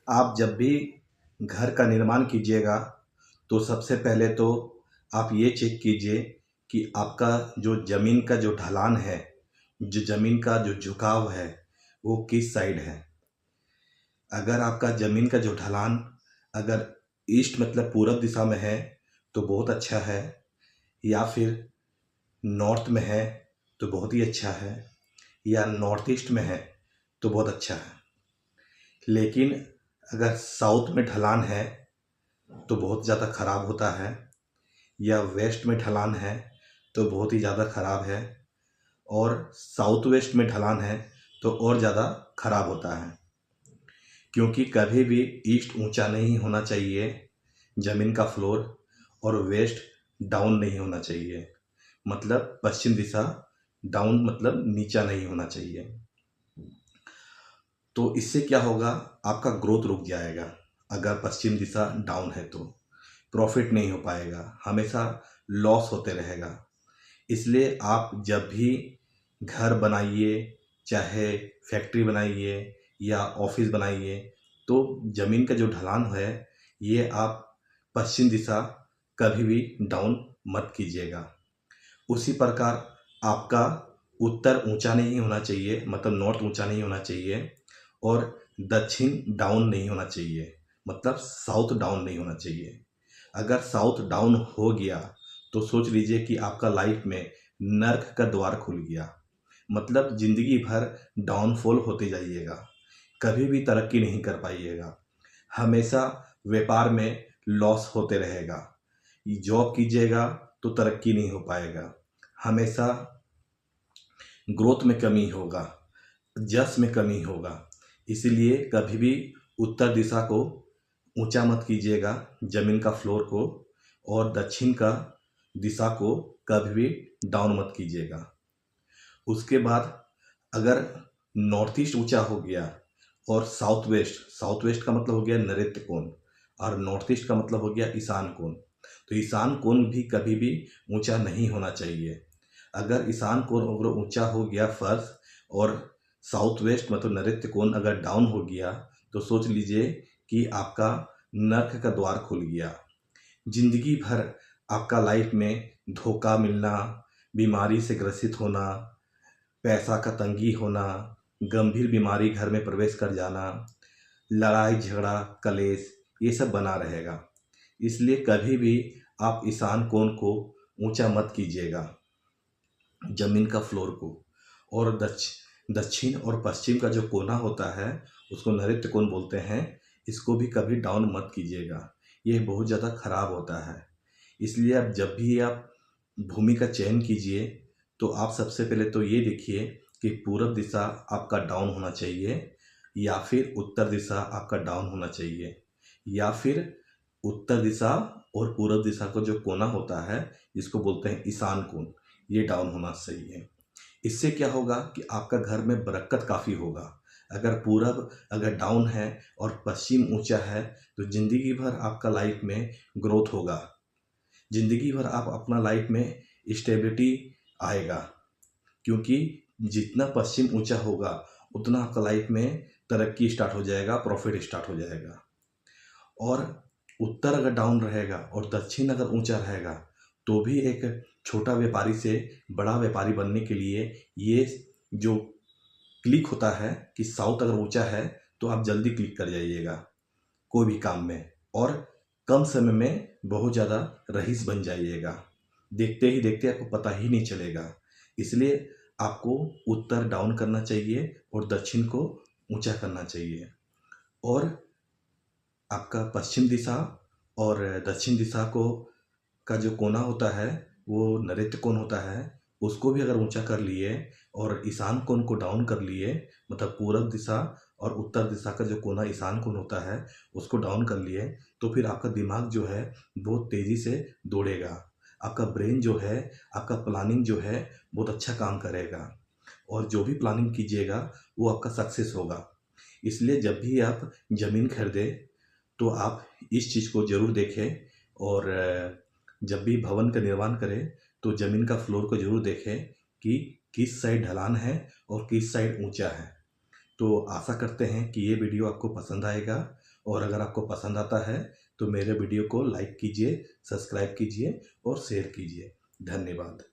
आप जब भी घर का निर्माण कीजिएगा तो सबसे पहले तो आप ये चेक कीजिए कि आपका जो ज़मीन का जो ढलान है, जो ज़मीन का जो झुकाव है, वो किस साइड है। अगर आपका ज़मीन का जो ढलान अगर ईस्ट मतलब पूरब दिशा में है तो बहुत अच्छा है, या फिर नॉर्थ में है तो बहुत ही अच्छा है, या नॉर्थ ईस्ट में है तो बहुत अच्छा है। लेकिन अगर साउथ में ढलान है तो बहुत ज़्यादा ख़राब होता है, या वेस्ट में ढलान है तो बहुत ही ज़्यादा ख़राब है, और साउथ वेस्ट में ढलान है तो और ज़्यादा ख़राब होता है। क्योंकि कभी भी ईस्ट ऊंचा नहीं होना चाहिए ज़मीन का फ्लोर, और वेस्ट डाउन नहीं होना चाहिए, मतलब पश्चिम दिशा डाउन मतलब नीचा नहीं होना चाहिए। तो इससे क्या होगा, आपका ग्रोथ रुक जाएगा। अगर पश्चिम दिशा डाउन है तो प्रॉफिट नहीं हो पाएगा, हमेशा लॉस होते रहेगा। इसलिए आप जब भी घर बनाइए, चाहे फैक्ट्री बनाइए या ऑफिस बनाइए, तो ज़मीन का जो ढलान है ये आप पश्चिम दिशा कभी भी डाउन मत कीजिएगा। उसी प्रकार आपका उत्तर ऊंचा नहीं होना चाहिए, मतलब नॉर्थ ऊंचा नहीं होना चाहिए, और दक्षिण डाउन नहीं होना चाहिए, मतलब साउथ डाउन नहीं होना चाहिए। अगर साउथ डाउन हो गया तो सोच लीजिए कि आपका लाइफ में नर्क का द्वार खुल गया, मतलब ज़िंदगी भर डाउनफॉल होते जाइएगा, कभी भी तरक्की नहीं कर पाइएगा, हमेशा व्यापार में लॉस होते रहेगा। जॉब कीजिएगा तो तरक्की नहीं हो पाएगा, हमेशा ग्रोथ में कमी होगा, जस में कमी होगा। इसीलिए कभी भी उत्तर दिशा को ऊंचा मत कीजिएगा ज़मीन का फ्लोर को, और दक्षिण का दिशा को कभी भी डाउन मत कीजिएगा। उसके बाद अगर नॉर्थ ईस्ट ऊंचा हो गया और साउथ वेस्ट का मतलब हो गया नैऋत्य कोण, और नॉर्थ ईस्ट का मतलब हो गया ईशान कोण, तो ईशान कोण भी कभी भी ऊंचा नहीं होना चाहिए। अगर ईशान कोण अगर ऊंचा हो गया फर्स्ट, और साउथ वेस्ट मतलब नैऋत्य कोण अगर डाउन हो गया, तो सोच लीजिए कि आपका नर्क का द्वार खुल गया। जिंदगी भर आपका लाइफ में धोखा मिलना, बीमारी से ग्रसित होना, पैसा का तंगी होना, गंभीर बीमारी घर में प्रवेश कर जाना, लड़ाई झगड़ा कलेश, ये सब बना रहेगा। इसलिए कभी भी आप ईशान कोण को ऊंचा मत कीजिएगा ज़मीन का फ्लोर को। और दक्षिण और पश्चिम का जो कोना होता है उसको नैऋत्य कोण बोलते हैं, इसको भी कभी डाउन मत कीजिएगा, ये बहुत ज़्यादा खराब होता है। इसलिए आप जब भी आप भूमि का चयन कीजिए तो आप सबसे पहले तो ये देखिए कि पूरब दिशा आपका डाउन होना चाहिए, या फिर उत्तर दिशा आपका डाउन होना चाहिए, या फिर उत्तर दिशा और पूरब दिशा का जो कोना होता है जिसको बोलते हैं ईशान कोण, ये डाउन होना चाहिए। इससे क्या होगा कि आपका घर में बरकत काफ़ी होगा। अगर पूरब अगर डाउन है और पश्चिम ऊंचा है तो ज़िंदगी भर आपका लाइफ में ग्रोथ होगा, ज़िंदगी भर आप अपना लाइफ में स्टेबिलिटी आएगा। क्योंकि जितना पश्चिम ऊंचा होगा उतना आपका लाइफ में तरक्की स्टार्ट हो जाएगा, प्रॉफिट स्टार्ट हो जाएगा। और उत्तर अगर डाउन रहेगा और दक्षिण अगर ऊंचा रहेगा तो भी एक छोटा व्यापारी से बड़ा व्यापारी बनने के लिए ये जो क्लिक होता है कि साउथ अगर ऊंचा है तो आप जल्दी क्लिक कर जाइएगा कोई भी काम में, और कम समय में बहुत ज़्यादा रईस बन जाइएगा, देखते ही देखते आपको पता ही नहीं चलेगा। इसलिए आपको उत्तर डाउन करना चाहिए और दक्षिण को ऊंचा करना चाहिए। और आपका पश्चिम दिशा और दक्षिण दिशा को का जो कोना होता है वो नैऋत्य कोण होता है, उसको भी अगर ऊंचा कर लिए और ईशान कोण को डाउन कर लिए, मतलब पूरब दिशा और उत्तर दिशा का जो कोना ईशान कोण होता है उसको डाउन कर लिए, तो फिर आपका दिमाग जो है बहुत तेज़ी से दौड़ेगा, आपका ब्रेन जो है, आपका प्लानिंग जो है बहुत अच्छा काम करेगा, और जो भी प्लानिंग कीजिएगा वो आपका सक्सेस होगा। इसलिए जब भी आप ज़मीन खरीदें तो आप इस चीज़ को ज़रूर देखें, और जब भी भवन का निर्माण करें तो ज़मीन का फ्लोर को ज़रूर देखें कि किस साइड ढलान है और किस साइड ऊंचा है। तो आशा करते हैं कि ये वीडियो आपको पसंद आएगा और अगर आपको पसंद आता है तो मेरे वीडियो को लाइक कीजिए, सब्सक्राइब कीजिए और शेयर कीजिए। धन्यवाद।